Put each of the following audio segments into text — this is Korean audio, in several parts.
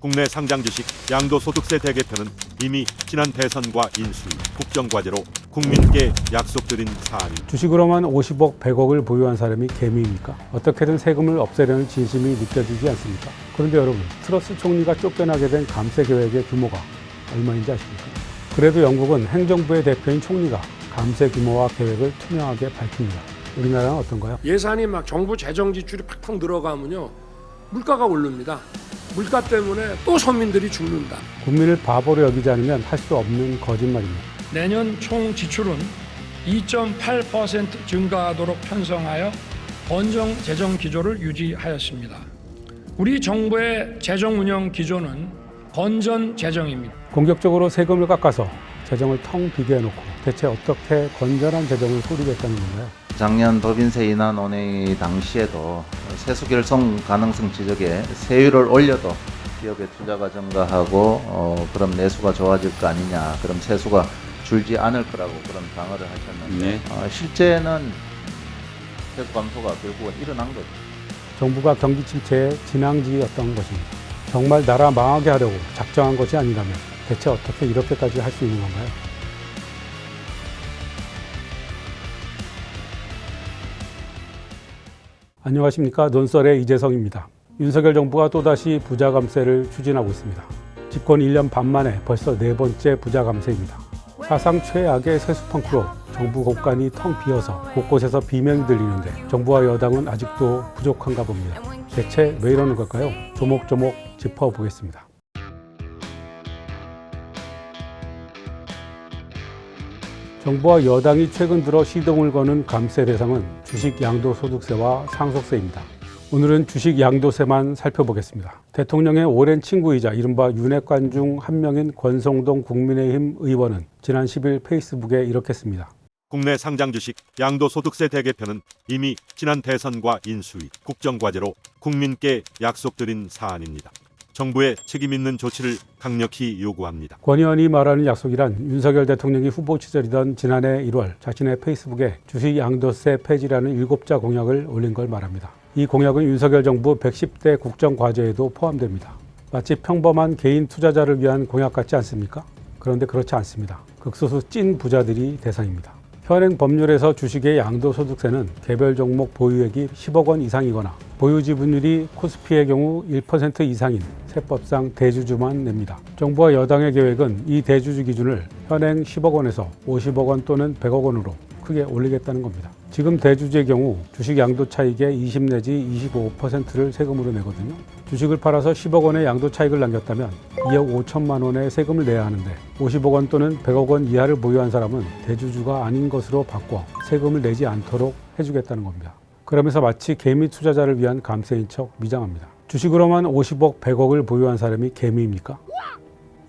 국내 상장 주식 양도소득세 대개편은 이미 지난 대선과 인수위, 국정과제로 국민께 약속드린 사안입니다. 주식으로만 50억, 100억을 보유한 사람이 개미입니까? 어떻게든 세금을 없애려는 진심이 느껴지지 않습니까? 그런데 여러분, 트러스 총리가 쫓겨나게 된 감세 계획의 규모가 얼마인지 아십니까? 그래도 영국은 행정부의 대표인 총리가 감세 규모와 계획을 투명하게 밝힙니다. 우리나라는 어떤가요? 예산이 막 정부 재정 지출이 팍팍 늘어가면요, 물가가 오릅니다. 물가 때문에 또 서민들이 죽는다. 국민을 바보로 여기지 않으면 할 수 없는 거짓말입니다. 내년 총 지출은 2.8% 증가하도록 편성하여 건정 재정 기조를 유지하였습니다. 우리 정부의 재정 운영 기조는 건전 재정입니다. 공격적으로 세금을 깎아서 재정을 텅 비게 해놓고 대체 어떻게 건전한 재정을 소리겠다는 건가요? 작년 법인세 인하 논의 당시에도 세수 결손 가능성 지적에 세율을 올려도 기업의 투자가 증가하고 그럼 내수가 좋아질 거 아니냐, 그럼 세수가 줄지 않을 거라고 그런 방어를 하셨는데 실제는 세수 감소가 결국은 일어난 거죠. 정부가 경기 침체의 진앙지였던 것입니다. 정말 나라 망하게 하려고 작정한 것이 아니라면 대체 어떻게 이렇게까지 할 수 있는 건가요? 안녕하십니까. 논설의 이재성입니다. 윤석열 정부가 또다시 부자 감세를 추진하고 있습니다. 집권 1년 반 만에 벌써 4번째 부자 감세입니다. 사상 최악의 세수 펑크로 정부 곳간이 텅 비어서 곳곳에서 비명이 들리는데 정부와 여당은 아직도 부족한가 봅니다. 대체 왜 이러는 걸까요? 조목조목 짚어보겠습니다. 정부와 여당이 최근 들어 시동을 거는 감세 대상은 주식 양도소득세와 상속세입니다. 오늘은 주식 양도세만 살펴보겠습니다. 대통령의 오랜 친구이자 이른바 윤핵관 중 한 명인 권성동 국민의힘 의원은 지난 10일 페이스북에 이렇게 씁니다. 국내 상장 주식 양도소득세 대개편은 이미 지난 대선과 인수위, 국정과제로 국민께 약속드린 사안입니다. 정부의 책임 있는 조치를 강력히 요구합니다. 권 의원이 말하는 약속이란 윤석열 대통령이 후보 시절이던 지난해 1월 자신의 페이스북에 주식 양도세 폐지라는 7자 공약을 올린 걸 말합니다. 이 공약은 윤석열 정부 110대 국정과제에도 포함됩니다. 마치 평범한 개인 투자자를 위한 공약 같지 않습니까? 그런데 그렇지 않습니다. 극소수 찐 부자들이 대상입니다. 현행 법률에서 주식의 양도소득세는 개별 종목 보유액이 10억 원 이상이거나 보유 지분율이 코스피의 경우 1% 이상인 세법상 대주주만 냅니다. 정부와 여당의 계획은 이 대주주 기준을 현행 10억 원에서 50억 원 또는 100억 원으로 크게 올리겠다는 겁니다. 지금 대주주의 경우 주식 양도 차익의 20 내지 25%를 세금으로 내거든요. 주식을 팔아서 10억 원의 양도 차익을 남겼다면 2억 5천만 원의 세금을 내야 하는데 50억 원 또는 100억 원 이하를 보유한 사람은 대주주가 아닌 것으로 바꿔 세금을 내지 않도록 해주겠다는 겁니다. 그러면서 마치 개미 투자자를 위한 감세인 척 미장합니다. 주식으로만 50억, 100억을 보유한 사람이 개미입니까?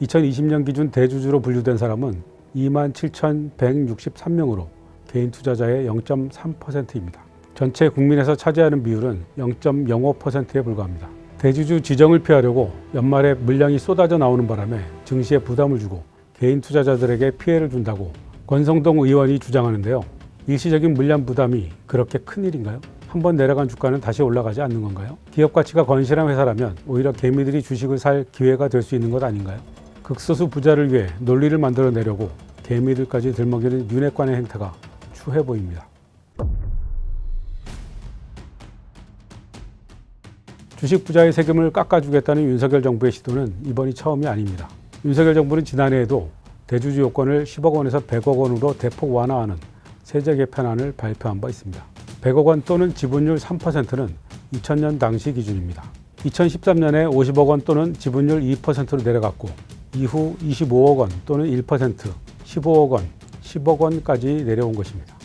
2020년 기준 대주주로 분류된 사람은 27,163명으로 개인 투자자의 0.3%입니다. 전체 국민에서 차지하는 비율은 0.05%에 불과합니다. 대주주 지정을 피하려고 연말에 물량이 쏟아져 나오는 바람에 증시에 부담을 주고 개인 투자자들에게 피해를 준다고 권성동 의원이 주장하는데요. 일시적인 물량 부담이 그렇게 큰일인가요? 한번 내려간 주가는 다시 올라가지 않는 건가요? 기업 가치가 건실한 회사라면 오히려 개미들이 주식을 살 기회가 될 수 있는 것 아닌가요? 극소수 부자를 위해 논리를 만들어내려고 개미들까지 들먹이는 윤핵관의 행태가 추해 보입니다. 주식 부자의 세금을 깎아주겠다는 윤석열 정부의 시도는 이번이 처음이 아닙니다. 윤석열 정부는 지난해에도 대주주 요건을 10억 원에서 100억 원으로 대폭 완화하는 세제 개편안을 발표한 바 있습니다. 100억 원 또는 지분율 3%는 2000년 당시 기준입니다. 2013년에 50억 원 또는 지분율 2%로 내려갔고 이후 25억 원 또는 1%, 15억 원, 10억 원까지 내려온 것입니다.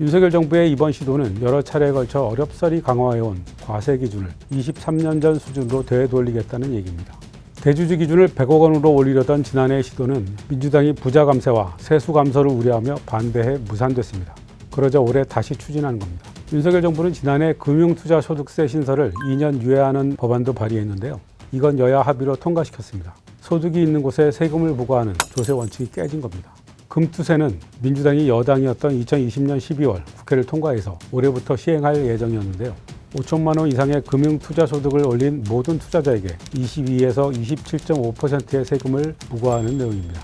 윤석열 정부의 이번 시도는 여러 차례에 걸쳐 어렵사리 강화해온 과세 기준을 23년 전 수준으로 되돌리겠다는 얘기입니다. 대주주 기준을 100억 원으로 올리려던 지난해의 시도는 민주당이 부자 감세와 세수 감소를 우려하며 반대해 무산됐습니다. 그러자 올해 다시 추진하는 겁니다. 윤석열 정부는 지난해 금융투자소득세 신설을 2년 유예하는 법안도 발의했는데요. 이건 여야 합의로 통과시켰습니다. 소득이 있는 곳에 세금을 부과하는 조세 원칙이 깨진 겁니다. 금투세는 민주당이 여당이었던 2020년 12월 국회를 통과해서 올해부터 시행할 예정이었는데요. 5천만 원 이상의 금융 투자 소득을 올린 모든 투자자에게 22에서 27.5%의 세금을 부과하는 내용입니다.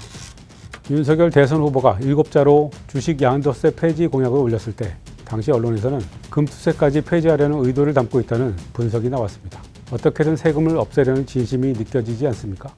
윤석열 대선 후보가 7자로 주식 양도세 폐지 공약을 올렸을 때 당시 언론에서는 금투세까지 폐지하려는 의도를 담고 있다는 분석이 나왔습니다. 어떻게든 세금을 없애려는 진심이 느껴지지 않습니까?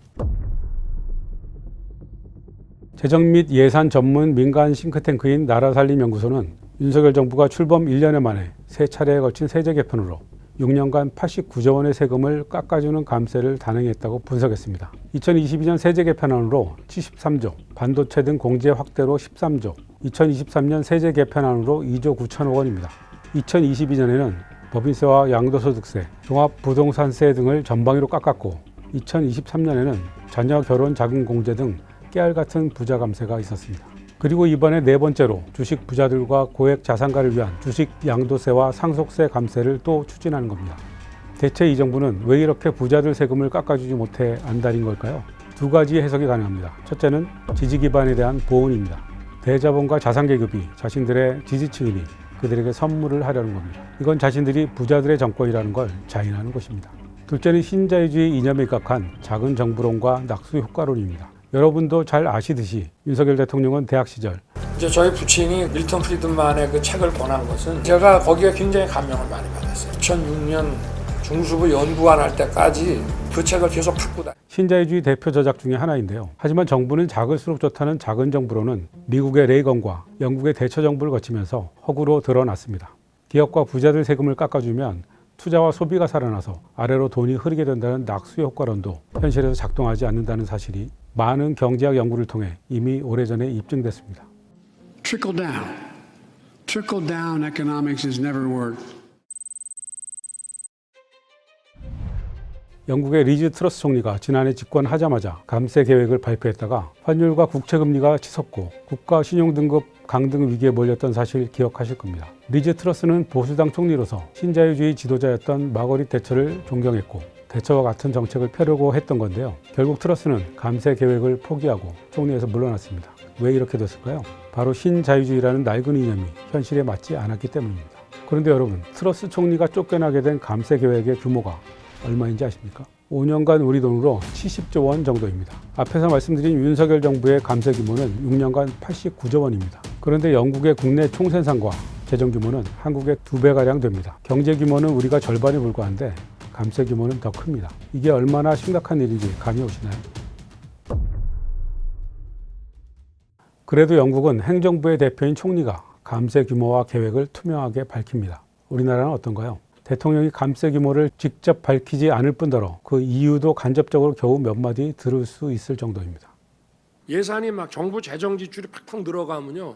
재정 및 예산 전문 민간 싱크탱크인 나라살림연구소는 윤석열 정부가 출범 1년여 만에 3차례에 걸친 세제 개편으로 6년간 89조 원의 세금을 깎아주는 감세를 단행했다고 분석했습니다. 2022년 세제 개편안으로 73조, 반도체 등 공제 확대로 13조, 2023년 세제 개편안으로 2조 9천억 원입니다. 2022년에는 법인세와 양도소득세, 종합부동산세 등을 전방위로 깎았고 2023년에는 자녀 결혼 자금 공제 등 깨알 같은 부자 감세가 있었습니다. 그리고 이번에 네 번째로 주식 부자들과 고액 자산가를 위한 주식 양도세와 상속세 감세를 또 추진하는 겁니다. 대체 이 정부는 왜 이렇게 부자들 세금을 깎아주지 못해 안달인 걸까요? 두 가지 해석이 가능합니다. 첫째는 지지 기반에 대한 보온입니다. 대자본과 자산계급이 자신들의 지지층이니 그들에게 선물을 하려는 겁니다. 이건 자신들이 부자들의 정권이라는 걸 자인하는 것입니다. 둘째는 신자유주의 이념에 입각한 작은 정부론과 낙수 효과론입니다. 여러분도 잘 아시듯이 윤석열 대통령은 대학 시절 이제 저희 부친이 밀턴 프리드만의 그 책을 권한 것은 제가 거기에 굉장히 감명을 많이 받았어요. 2006년 중수부 연구원 할 때까지 그 책을 계속 갖고 다녔어요. 신자유주의 대표 저작 중에 하나인데요. 하지만 정부는 작을수록 좋다는 작은 정부로는 미국의 레이건과 영국의 대처 정부를 거치면서 허구로 드러났습니다. 기업과 부자들 세금을 깎아주면 투자와 소비가 살아나서 아래로 돈이 흐르게 된다는 낙수 효과론도 현실에서 작동하지 않는다는 사실이 많은 경제학 연구를 통해 이미 오래전에 입증됐습니다. Trickle down economics has never worked. 영국의 리즈 트러스 총리가 지난해 집권하자마자 감세 계획을 발표했다가 환율과 국채금리가 치솟고 국가 신용등급 강등 위기에 몰렸던 사실 기억하실 겁니다. 리즈 트러스는 보수당 총리로서 신자유주의 지도자였던 마거릿 대처를 존경했고 대처와 같은 정책을 펴려고 했던 건데요. 결국 트러스는 감세 계획을 포기하고 총리에서 물러났습니다. 왜 이렇게 됐을까요? 바로 신자유주의라는 낡은 이념이 현실에 맞지 않았기 때문입니다. 그런데 여러분, 트러스 총리가 쫓겨나게 된 감세 계획의 규모가 얼마인지 아십니까? 5년간 우리 돈으로 70조 원 정도입니다. 앞에서 말씀드린 윤석열 정부의 감세 규모는 6년간 89조 원입니다. 그런데 영국의 국내 총생산과 재정 규모는 한국의 2배가량 됩니다. 경제 규모는 우리가 절반에 불과한데 감세 규모는 더 큽니다. 이게 얼마나 심각한 일인지 감이 오시나요? 그래도 영국은 행정부의 대표인 총리가 감세 규모와 계획을 투명하게 밝힙니다. 우리나라는 어떤가요? 대통령이 감세 규모를 직접 밝히지 않을 뿐더러 그 이유도 간접적으로 겨우 몇 마디 들을 수 있을 정도입니다. 예산이 막 정부 재정 지출이 팍팍 늘어가면요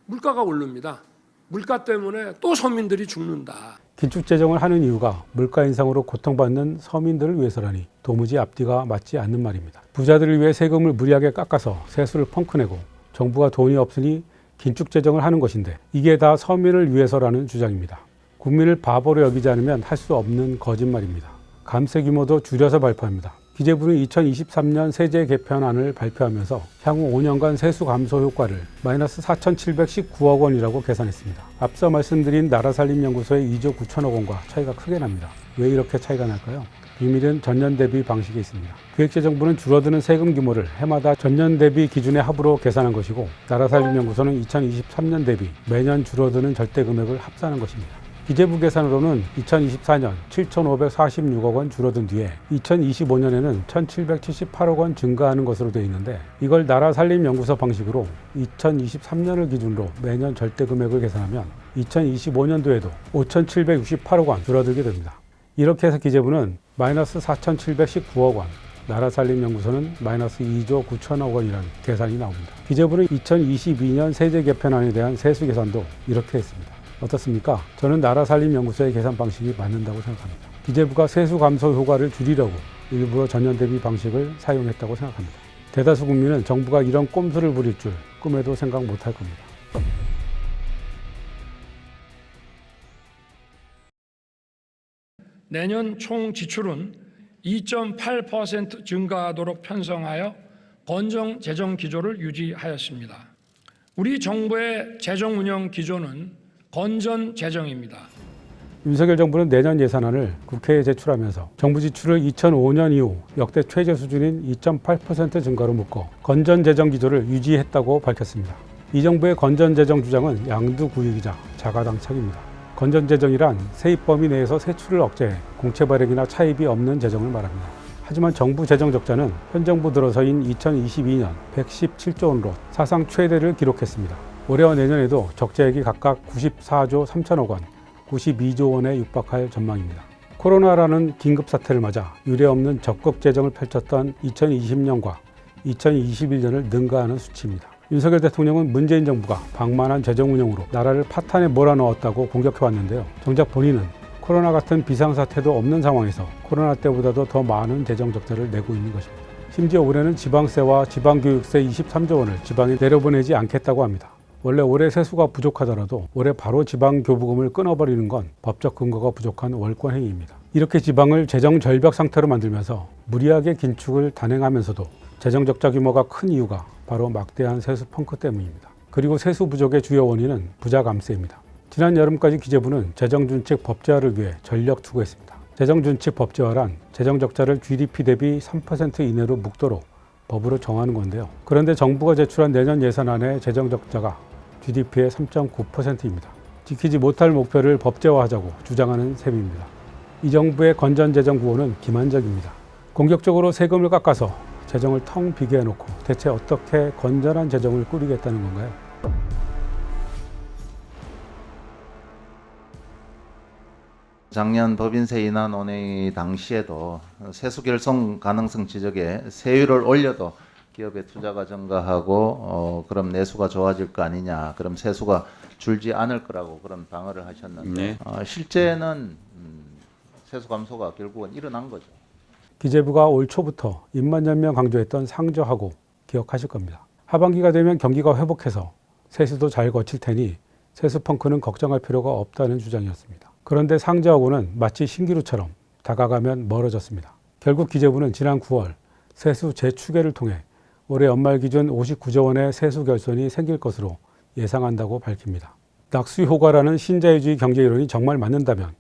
물가가 오릅니다. 물가 때문에 또 서민들이 죽는다. 긴축재정을 하는 이유가 물가 인상으로 고통받는 서민들을 위해서라니 도무지 앞뒤가 맞지 않는 말입니다. 부자들을 위해 세금을 무리하게 깎아서 세수를 펑크내고 정부가 돈이 없으니 긴축재정을 하는 것인데 이게 다 서민을 위해서라는 주장입니다. 국민을 바보로 여기지 않으면 할 수 없는 거짓말입니다. 감세 규모도 줄여서 발표합니다. 기재부는 2023년 세제 개편안을 발표하면서 향후 5년간 세수 감소 효과를 마이너스 4,719억 원이라고 계산했습니다. 앞서 말씀드린 나라살림연구소의 2조 9천억 원과 차이가 크게 납니다. 왜 이렇게 차이가 날까요? 비밀은 전년 대비 방식에 있습니다. 기획재정부는 줄어드는 세금 규모를 해마다 전년 대비 기준의 합으로 계산한 것이고 나라살림연구소는 2023년 대비 매년 줄어드는 절대 금액을 합산한 것입니다. 기재부 계산으로는 2024년 7,546억 원 줄어든 뒤에 2025년에는 1,778억 원 증가하는 것으로 되어 있는데 이걸 나라살림연구소 방식으로 2023년을 기준으로 매년 절대 금액을 계산하면 2025년도에도 5,768억 원 줄어들게 됩니다. 이렇게 해서 기재부는 마이너스 4,719억 원, 나라살림연구소는 마이너스 2조 9천억 원이라는 계산이 나옵니다. 기재부는 2022년 세제 개편안에 대한 세수 계산도 이렇게 했습니다. 어떻습니까? 저는 나라살림연구소의 계산 방식이 맞는다고 생각합니다. 기재부가 세수 감소 효과를 줄이려고 일부러 전년 대비 방식을 사용했다고 생각합니다. 대다수 국민은 정부가 이런 꼼수를 부릴 줄 꿈에도 생각 못할 겁니다. 내년 총 지출은 2.8% 증가하도록 편성하여 건정 재정 기조를 유지하였습니다. 우리 정부의 재정 운영 기조는 건전 재정입니다. 윤석열 정부는 내년 예산안을 국회에 제출하면서 정부 지출을 2005년 이후 역대 최저 수준인 2.8% 증가로 묶어 건전재정 기조를 유지했다고 밝혔습니다. 이 정부의 건전재정 주장은 양두구육이자 자가당착입니다. 건전재정이란 세입 범위 내에서 세출을 억제해 공채 발행이나 차입이 없는 재정을 말합니다. 하지만 정부 재정 적자는 현 정부 들어서인 2022년 117조 원으로 사상 최대를 기록했습니다. 올해와 내년에도 적자액이 각각 94조 3천억 원, 92조 원에 육박할 전망입니다. 코로나라는 긴급 사태를 맞아 유례없는 적극 재정을 펼쳤던 2020년과 2021년을 능가하는 수치입니다. 윤석열 대통령은 문재인 정부가 방만한 재정 운영으로 나라를 파탄에 몰아넣었다고 공격해왔는데요. 정작 본인은 코로나 같은 비상사태도 없는 상황에서 코로나 때보다도 더 많은 재정 적자를 내고 있는 것입니다. 심지어 올해는 지방세와 지방교육세 23조 원을 지방에 내려보내지 않겠다고 합니다. 원래 올해 세수가 부족하더라도 올해 바로 지방교부금을 끊어버리는 건 법적 근거가 부족한 월권 행위입니다. 이렇게 지방을 재정 절벽 상태로 만들면서 무리하게 긴축을 단행하면서도 재정 적자 규모가 큰 이유가 바로 막대한 세수 펑크 때문입니다. 그리고 세수 부족의 주요 원인은 부자 감세입니다. 지난 여름까지 기재부는 재정준칙 법제화를 위해 전력 투구했습니다. 재정준칙 법제화란 재정 적자를 GDP 대비 3% 이내로 묵도록 법으로 정하는 건데요. 그런데 정부가 제출한 내년 예산안의 재정 적자가 GDP의 3.9%입니다. 지키지 못할 목표를 법제화하자고 주장하는 셈입니다. 이 정부의 건전재정 구호는 기만적입니다. 공격적으로 세금을 깎아서 재정을 텅 비게 해놓고 대체 어떻게 건전한 재정을 꾸리겠다는 건가요? 작년 법인세 인하 논의 당시에도 세수 결손 가능성 지적에 세율을 올려도 기업의 투자가 증가하고 그럼 내수가 좋아질 거 아니냐, 그럼 세수가 줄지 않을 거라고 그런 방어를 하셨는데 네. 실제는 세수 감소가 결국은 일어난 거죠. 기재부가 올 초부터 입만연명 강조했던 상저하고 기억하실 겁니다. 하반기가 되면 경기가 회복해서 세수도 잘 거칠 테니 세수 펑크는 걱정할 필요가 없다는 주장이었습니다. 그런데 상저하고는 마치 신기루처럼 다가가면 멀어졌습니다. 결국 기재부는 지난 9월 세수 재추계를 통해 올해 연말 기준 59조 원의 세수 결손이 생길 것으로 예상한다고 밝힙니다. 낙수효과라는 신자유주의 경제 이론이 정말 맞는다면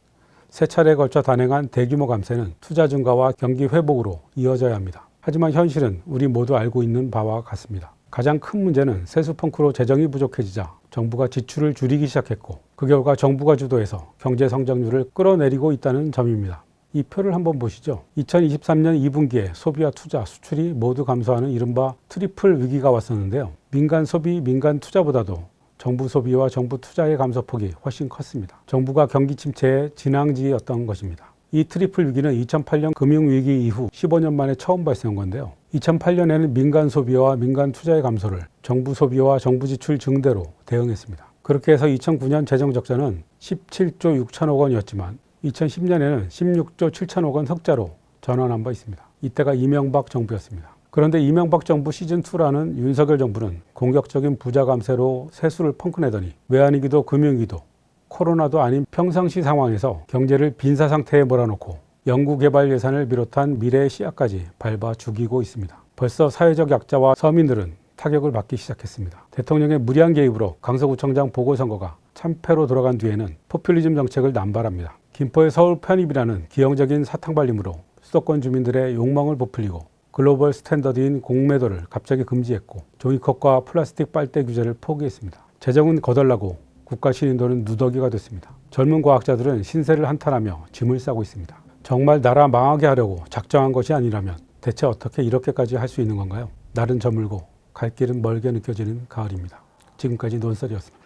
세 차례에 걸쳐 단행한 대규모 감세는 투자 증가와 경기 회복으로 이어져야 합니다. 하지만 현실은 우리 모두 알고 있는 바와 같습니다. 가장 큰 문제는 세수 펑크로 재정이 부족해지자 정부가 지출을 줄이기 시작했고 그 결과 정부가 주도해서 경제 성장률을 끌어내리고 있다는 점입니다. 이 표를 한번 보시죠. 2023년 2분기에 소비와 투자, 수출이 모두 감소하는 이른바 트리플 위기가 왔었는데요. 민간 소비, 민간 투자보다도 정부 소비와 정부 투자의 감소폭이 훨씬 컸습니다. 정부가 경기 침체의 진앙지였던 것입니다. 이 트리플 위기는 2008년 금융위기 이후 15년 만에 처음 발생한 건데요. 2008년에는 민간 소비와 민간 투자의 감소를 정부 소비와 정부 지출 증대로 대응했습니다. 그렇게 해서 2009년 재정 적자는 17조 6천억 원이었지만 2010년에는 16조 7천억 원 흑자로 전환한 바 있습니다. 이때가 이명박 정부였습니다. 그런데 이명박 정부 시즌2라는 윤석열 정부는 공격적인 부자 감세로 세수를 펑크내더니 외환위기도 금융위기도 코로나도 아닌 평상시 상황에서 경제를 빈사 상태에 몰아넣고 연구개발 예산을 비롯한 미래의 씨앗까지 밟아 죽이고 있습니다. 벌써 사회적 약자와 서민들은 타격을 받기 시작했습니다. 대통령의 무리한 개입으로 강서구청장 보궐선거가 참패로 돌아간 뒤에는 포퓰리즘 정책을 남발합니다. 김포의 서울 편입이라는 기형적인 사탕발림으로 수도권 주민들의 욕망을 부풀리고 글로벌 스탠더드인 공매도를 갑자기 금지했고 종이컵과 플라스틱 빨대 규제를 포기했습니다. 재정은 거덜나고 국가 신인도는 누더기가 됐습니다. 젊은 과학자들은 신세를 한탄하며 짐을 싸고 있습니다. 정말 나라 망하게 하려고 작정한 것이 아니라면 대체 어떻게 이렇게까지 할 수 있는 건가요? 날은 저물고 갈 길은 멀게 느껴지는 가을입니다. 지금까지 논설이었습니다.